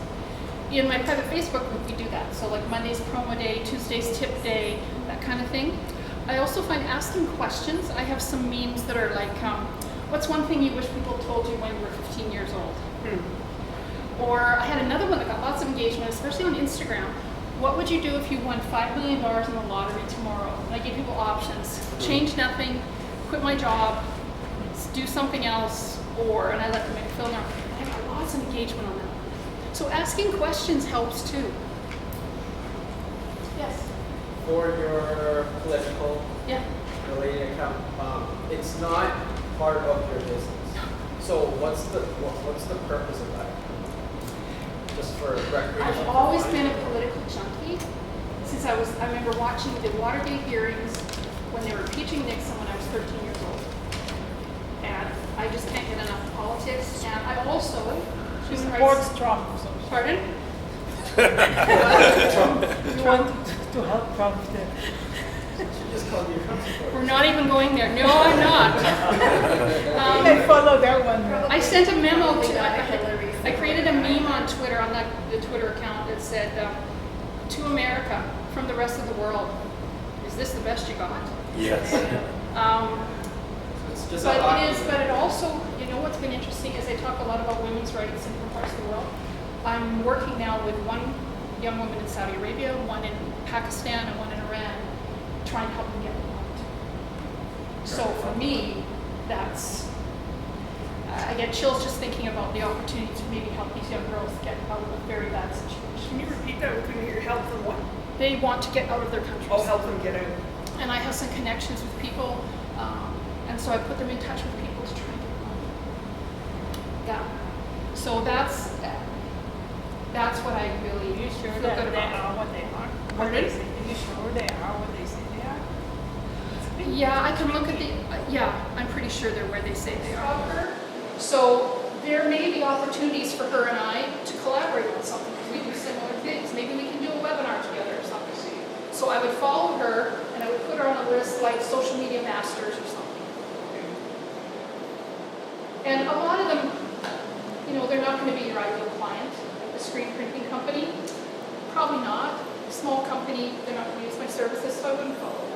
Speaker 2: In my private Facebook group, we do that. So like Monday's promo day, Tuesday's tip day, that kind of thing. I also find asking questions. I have some memes that are like, what's one thing you wish people told you when you were 15 years old? Or I had another one that got lots of engagement, especially on Instagram. What would you do if you won $5 million in the lottery tomorrow? And I gave people options. Change nothing, quit my job, do something else, and I let them fill in. I got lots of engagement on that. So asking questions helps too. Yes?
Speaker 6: For your political
Speaker 2: Yeah.
Speaker 6: related account, it's not part of your business. So what's the purpose of that? Just for recreational?
Speaker 2: I've always been a political junkie since I remember watching the Watergate hearings when they were impeaching Nixon when I was 13 years old. And I just can't get enough politics. And I also,
Speaker 5: She supports Trump. So
Speaker 2: pardon?
Speaker 5: You want to help Trump there.
Speaker 6: She just called you a Trump supporter.
Speaker 2: We're not even going there. No, I'm not.
Speaker 5: I follow that one.
Speaker 2: I sent a memo to, I created a meme on Twitter, on the Twitter account that said, to America from the rest of the world, is this the best you got?
Speaker 4: Yes.
Speaker 6: It's just
Speaker 2: But
Speaker 6: a
Speaker 2: it is, but it also, you know what's been interesting is I talk a lot about women's rights in different parts of the world. I'm working now with one young woman in Saudi Arabia, one in Pakistan, and one in Iran, trying to help them get out. So for me, that's, I get chills just thinking about the opportunity to maybe help these young girls get out of a very bad situation.
Speaker 5: Can you repeat that? We couldn't hear. Help them what?
Speaker 2: They want to get out of their countries.
Speaker 5: Oh, help them get out.
Speaker 2: And I have some connections with people, and so I put them in touch with people to try and get them out. Yeah. So that's what I really
Speaker 5: Are you sure
Speaker 2: feel
Speaker 5: that
Speaker 2: good
Speaker 5: they
Speaker 2: about.
Speaker 5: are what they are? What
Speaker 2: Pardon?
Speaker 5: they say? Are you sure they are what they say they are?
Speaker 2: Yeah, I can look at the, yeah, I'm pretty sure they're where they say they are. So there may be opportunities for her and I to collaborate on something, because we do similar things. Maybe we can do a webinar together or something. So I would follow her, and I would put her on a list like Social Media Masters or something. And a lot of them, you know, they're not going to be your ideal client. A screen printing company, probably not. A small company, they're not going to use my services, so I wouldn't follow them.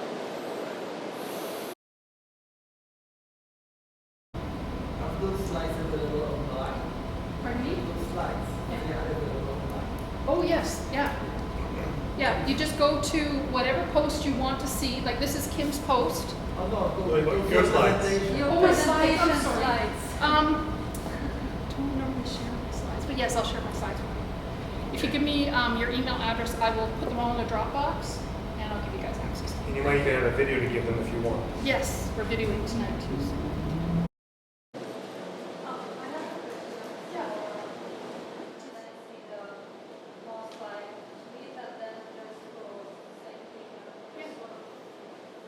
Speaker 6: Are those slides available online?
Speaker 2: Pardon me?
Speaker 6: Those slides,
Speaker 2: Yeah.
Speaker 6: are available online?
Speaker 2: Oh, yes, yeah. Yeah, you just go to whatever post you want to see, like this is Kim's post.
Speaker 6: Oh, no,
Speaker 4: Wait,
Speaker 6: go
Speaker 4: your
Speaker 6: for
Speaker 4: slides.
Speaker 6: presentation.
Speaker 7: Your
Speaker 2: Oh, my slides, I'm
Speaker 7: presentation
Speaker 2: sorry.
Speaker 7: slides.
Speaker 2: Don't normally share my slides, but yes, I'll share my slides with you. If you give me your email address, I will put them all in a Dropbox, and I'll give you guys access.
Speaker 4: And you might even have a video to give them if you want.
Speaker 2: Yes, we're videoing tonight too. So.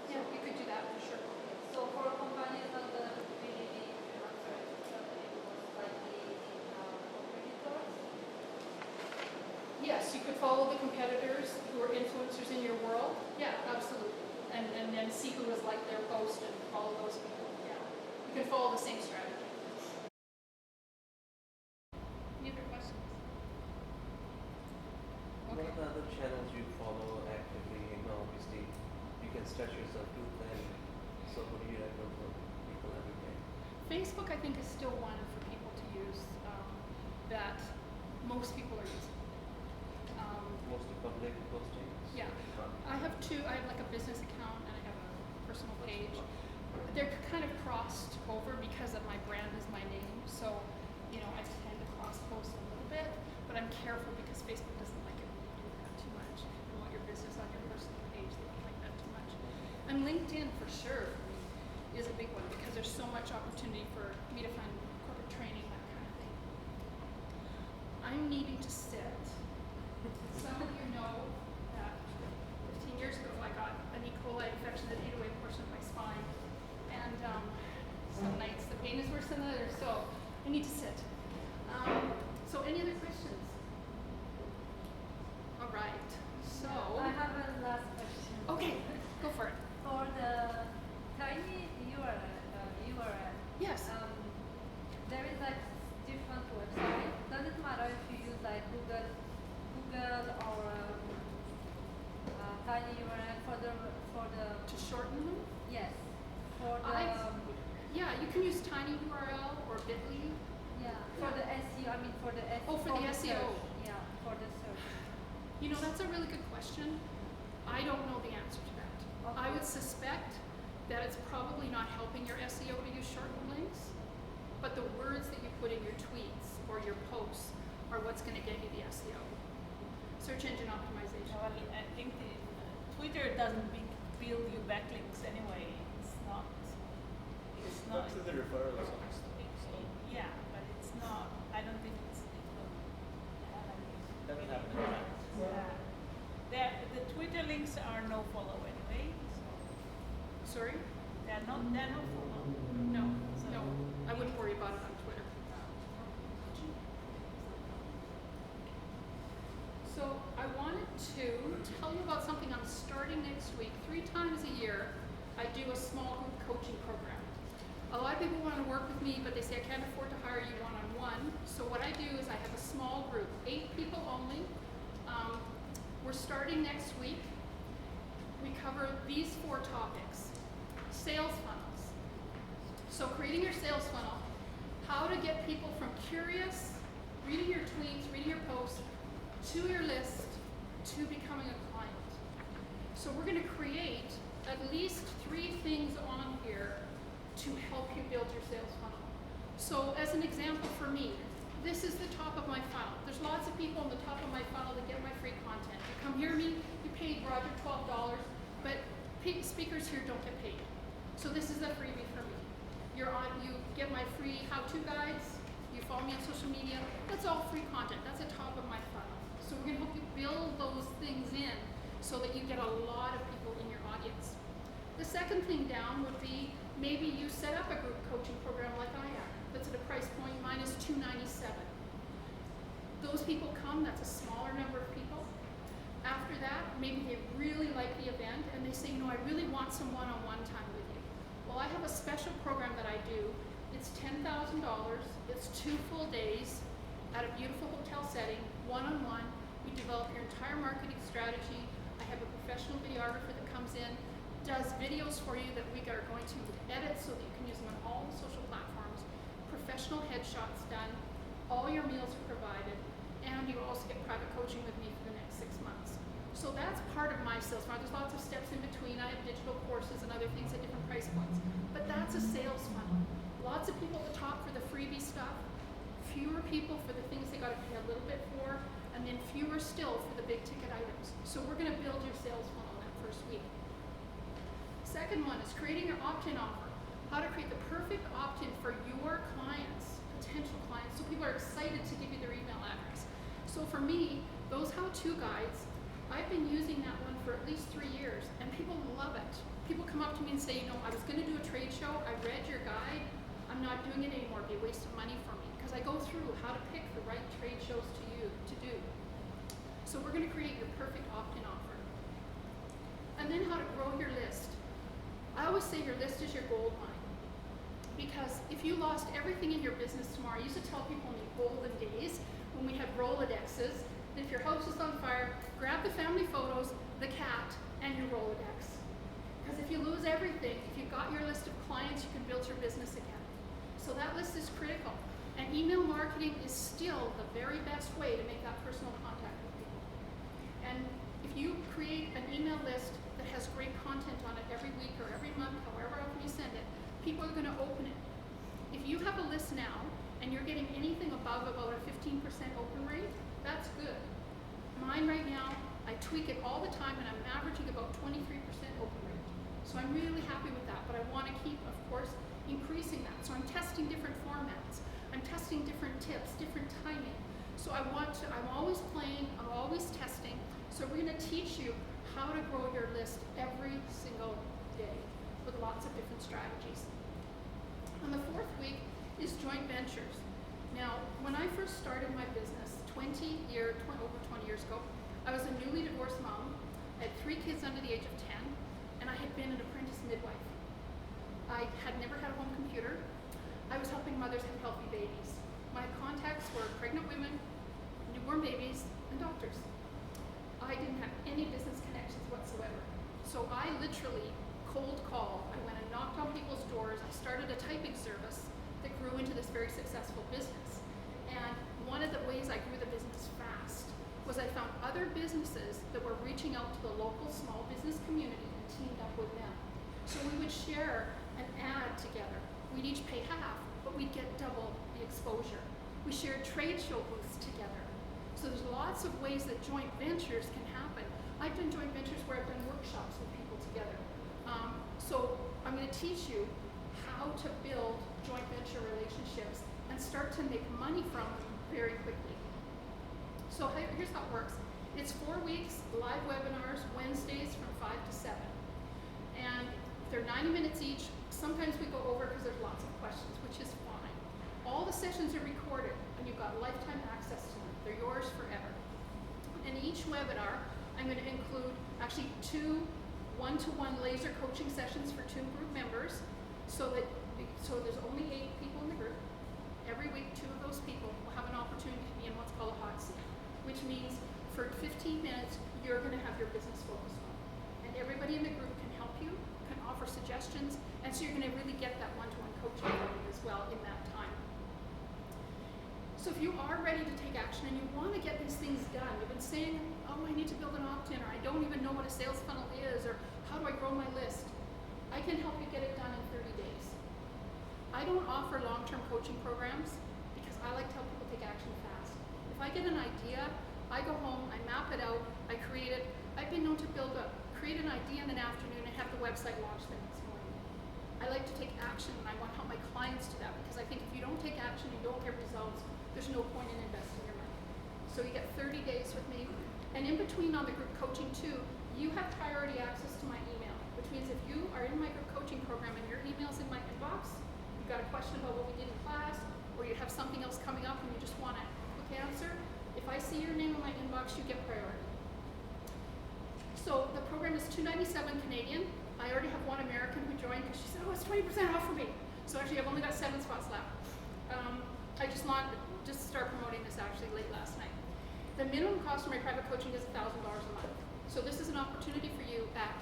Speaker 2: Yeah, you could do that for sure.
Speaker 7: So for companies not gonna be I'm sorry, like the competitors?
Speaker 2: Yes, you could follow the competitors who are influencers in your world. Yeah, absolutely. And then see who was like their post and follow those people. Yeah. You can follow the same strategy. Any other questions?
Speaker 3: What
Speaker 2: Okay.
Speaker 3: are the other channels you follow actively? You know, obviously, you can stretch yourself too thin. So what do you recommend for people every day?
Speaker 2: Facebook, I think, is still one for people to use that most people are using.
Speaker 3: Mostly public postings?
Speaker 2: Yeah. I have two. I have like a business account and I have a personal page. They're kind of crossed over because of my brand is my name. So, you know, I tend to cross post a little bit, but I'm careful because Facebook doesn't like it when you do that too much. You want your business on your personal page. They don't like that too much. And LinkedIn for sure for me is a big one because there's so much opportunity for me to find corporate training, that kind of thing. I'm needing to sit. Some of you know that 15 years ago I got an E. coli infection that ate away a portion of my spine. And some nights the pain is worse than others, so I need to sit. So any other questions? All right, so.
Speaker 7: I have a last question.
Speaker 2: Okay, go for it.
Speaker 7: For the tiny URL,
Speaker 2: Yes.
Speaker 7: there is like different website. Does it matter if you use like Google or tiny URL for the
Speaker 2: To shorten them?
Speaker 7: yes for the
Speaker 2: Yeah, you can use tiny URL or bit.ly.
Speaker 7: for the SEO. I mean for the SEO.
Speaker 2: Oh, for the SEO.
Speaker 7: Search. Yeah, for the search.
Speaker 2: You know, that's a really good question. I don't know the answer to that. I would suspect that it's probably not helping your SEO to use shortened links, but the words that you put in your tweets or your posts are what's going to get you the SEO. Search engine optimization.
Speaker 5: Well, I think Twitter doesn't build you backlinks anyway. It's not.
Speaker 8: That's the referrals and stuff.
Speaker 5: Yeah, but it's not. I don't think it will have any.
Speaker 8: Doesn't have an impact.
Speaker 5: Yeah. The Twitter links are no follow anyway. So
Speaker 2: Sorry?
Speaker 5: they're no follow.
Speaker 2: No, no. I wouldn't worry about it on Twitter. So starting next week, 3 times a year, I do a small group coaching program. A lot of people want to work with me, but they say I can't afford to hire you one-on-one. So what I do is I have a small group, 8 people only. We're starting next week. We cover these 4 topics. Sales funnels. So creating your sales funnel, how to get people from curious, reading your tweets, reading your posts, to your list, to becoming a client. So we're going to create at least 3 things on here to help you build your sales funnel. So as an example for me, this is the top of my funnel. There's lots of people on the top of my funnel that get my free content. You come hear me, you paid Roger $12, but speakers here don't get paid. So this is a freebie for me. You get my free how-to guides, you follow me on social media, that's all free content. That's the top of my funnel. So we're gonna help you build those things in so that you get a lot of people in your audience. The second thing down would be maybe you set up a group coaching program like I am, that's at a price point minus $297. Those people come, that's a smaller number of people. After that, maybe they really like the event and they say, I really want some one-on-one time with you. Well, I have a special program that I do. It's $10,000, it's 2 full days at a beautiful hotel setting, one-on-one. We develop your entire marketing strategy. I have a professional videographer that comes in, does videos for you that we are going to edit so that you can use them on all the social platforms, professional headshots done, all your meals are provided, and you also get private coaching with me for the next 6 months. So that's part of my sales funnel. There's lots of steps in between. I have digital courses and other things at different price points, but that's a sales funnel. Lots of people at the top for the freebie stuff, fewer people for the things they got to pay a little bit for, and then fewer still for the big ticket items. So we're going to build your sales funnel in that first week. Second one is creating your opt-in offer. How to create the perfect opt-in for your clients, potential clients, so people are excited to give you their email address. So for me, those how-to guides, I've been using that one for at least 3 years, and people love it. People come up to me and say, I was going to do a trade show, I read your guide, I'm not doing it anymore, it'd be a waste of money for me, because I go through how to pick the right trade shows to do. So we're going to create your perfect opt-in offer. And then how to grow your list. I always say your list is your gold mine. Because if you lost everything in your business tomorrow, I used to tell people in the golden days when we had Rolodexes, that if your house is on fire, grab the family photos, the cat, and your Rolodex. Because if you lose everything, if you've got your list of clients, you can build your business again. So that list is critical. And email marketing is still the very best way to make that personal contact with people. And if you create an email list that has great content on it every week or every month, however often you send it, people are going to open it. If you have a list now and you're getting anything above about a 15% open rate, that's good. Mine right now, I tweak it all the time and I'm averaging about 23% open rate. So I'm really happy with that, but I want to keep, of course, increasing that. So I'm testing different formats. I'm testing different tips, different timing. So I'm always playing, I'm always testing. So we're going to teach you how to grow your list every single day with lots of different strategies. And the 4th week is joint ventures. Now, when I first started my business over 20 years ago, I was a newly divorced mom. I had 3 kids under the age of 10, and I had been an apprentice midwife. I had never had a home computer. I was helping mothers have healthy babies. My contacts were pregnant women, newborn babies, and doctors. I didn't have any business connections whatsoever. So I literally cold called. I went and knocked on people's doors. I started a typing service that grew into this very successful business. And one of the ways I grew the business fast was I found other businesses that were reaching out to the local small business community and teamed up with them. So we would share an ad together. We'd each pay half, but we'd get double the exposure. We shared trade show booths together. So there's lots of ways that joint ventures can happen. I've done joint ventures where I've done workshops with people together. So I'm going to teach you how to build joint venture relationships and start to make money from them very quickly. So here's how it works. It's 4 weeks, live webinars, Wednesdays from 5 to 7. And they're 90 minutes each. Sometimes we go over because there's lots of questions, which is fine. All the sessions are recorded, and you've got lifetime access to them. They're yours forever. In each webinar, I'm going to include actually 2 one-to-one laser coaching sessions for 2 group members, so there's only 8 people in the group. Every week, 2 of those people will have an opportunity to be in what's called a hot seat, which means for 15 minutes, you're going to have your business focused on. And everybody in the group can help you, can offer suggestions, and so you're going to really get that one-to-one coaching from you as well in that time. So if you are ready to take action and you want to get these things done, you've been saying, oh, I need to build an opt-in, or I don't even know what a sales funnel is, or how do I grow my list? I can help you get it done in 30 days. I don't offer long-term coaching programs because I like to help people take action fast. If I get an idea, I go home, I map it out, I create it. I've been known to create an idea in an afternoon and have the website launched the next morning. I like to take action, and I want to help my clients do that, because I think if you don't take action and you don't get results, there's no point in investing your money. So you get 30 days with me, and in between on the group coaching too, you have priority access to my email, which means if you are in my group coaching program and your email's in my inbox, you've got a question about what we did in class, or you have something else coming up and you just want a quick answer, if I see your name in my inbox, you get priority. So the program is $297 Canadian. I already have one American who joined because she said, oh, it's 20% off for me. So actually I've only got 7 spots left. I just started promoting this actually late last night. The minimum cost for my private coaching is $1,000 a month. So this is an opportunity for you at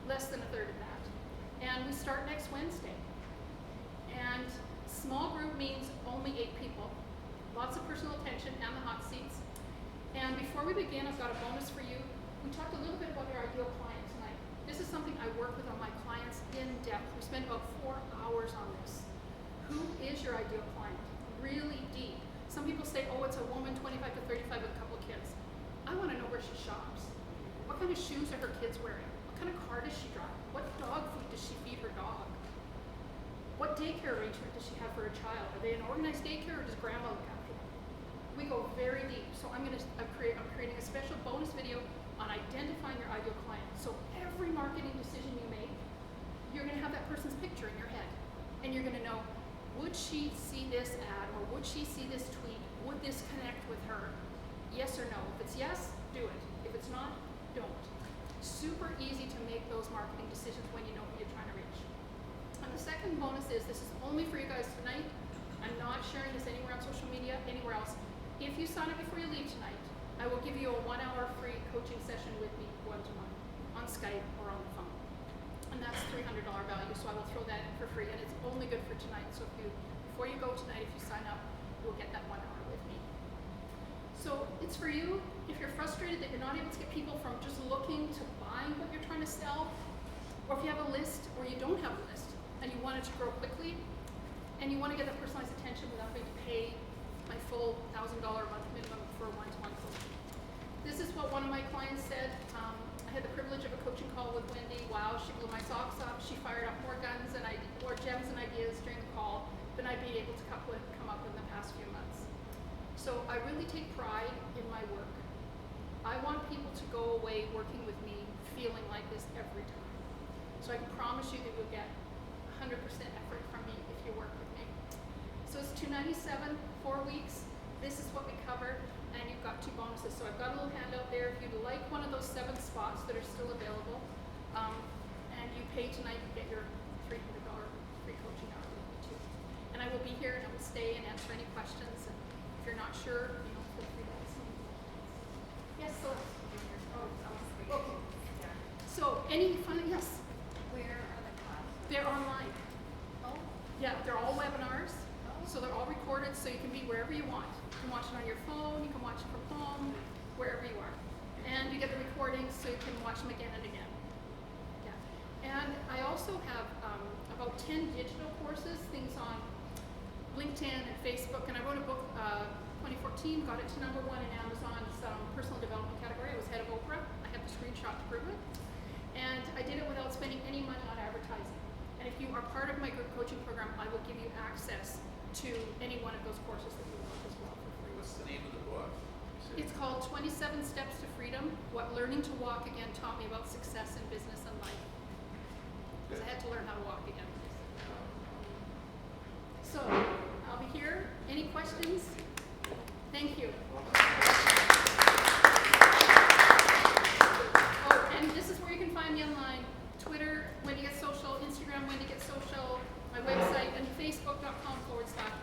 Speaker 2: less than a third of that. And we start next Wednesday. And small group means only 8 people. Lots of personal attention and the hot seats. And before we begin, I've got a bonus for you. We talked a little bit about our ideal client tonight. This is something I work with on my clients in depth. We spend about 4 hours on this. Who is your ideal client? Really deep. Some people say, oh, it's a woman 25 to 35 with a couple of kids. I want to know where she shops. What kind of shoes are her kids wearing? What kind of car does she drive? What dog food does she feed her dog? What daycare arrangement does she have for her child? Are they an organized daycare, or does grandma look after them? We go very deep. So I'm creating a special bonus video on identifying your ideal client. So every marketing decision you make, you're going to have that person's picture in your head. And you're going to know, would she see this ad, or would she see this tweet? Would this connect with her? Yes or no? If it's yes, do it. If it's not, don't. Super easy to make those marketing decisions when you know who you're trying to reach. And the second bonus is, this is only for you guys tonight. I'm not sharing this anywhere on social media, anywhere else. If you sign up before you leave tonight, I will give you a 1-hour free coaching session with me, one-to-one, on Skype or on the phone. And that's $300 value, so I will throw that in for free, and it's only good for tonight. So before you go tonight, if you sign up, you will get that 1 hour with me. So it's for you. If you're frustrated that you're not able to get people from just looking to buying what you're trying to sell, or if you have a list or you don't have a list and you want it to grow quickly, and you want to get that personalized attention without having to pay my full $1,000 a month minimum for one-to-one coaching. This is what one of my clients said. I had the privilege of a coaching call with Wendy. Wow, she blew my socks off. She fired up more gems and ideas during the call than I'd be able to come up with in the past few months. So I really take pride in my work. I want people to go away working with me feeling like this every time. So I can promise you that you'll get 100% effort from me if you work with me. So it's $297, 4 weeks. This is what we cover, and you've got 2 bonuses. So I've got a little handout there. If you'd like one of those 7 spots that are still available, and you pay tonight, you get your $300 free coaching hour with me too. And I will be here, and I will stay and answer any questions. And if you're not sure, feel free to ask me. Yes, Celeste. Oh, okay. So any final, yes?
Speaker 7: Where are the classes?
Speaker 2: They're online.
Speaker 7: Oh,
Speaker 2: Yeah, they're all webinars, so they're all recorded, so you can be wherever you want. You can watch it on your phone, you can watch it from home, wherever you are. And you get the recordings, so you can watch them again and again. Yeah. And I also have about 10 digital courses, things on LinkedIn and Facebook, and I wrote a book, 2014, got it to #1 in Amazon's personal development category. I was head of Oprah. I have the screenshot to prove it. And I did it without spending any money on advertising. And if you are part of my group coaching program, I will give you access to any one of those courses that you want as well for free.
Speaker 1: What's the name of the book?
Speaker 2: It's called 27 Steps to Freedom, What Learning to Walk Again Taught Me About Success in Business and Life. Because I had to learn how to walk again. So, I'll be here. Any questions? Thank you. Oh, facebook.com/Wendy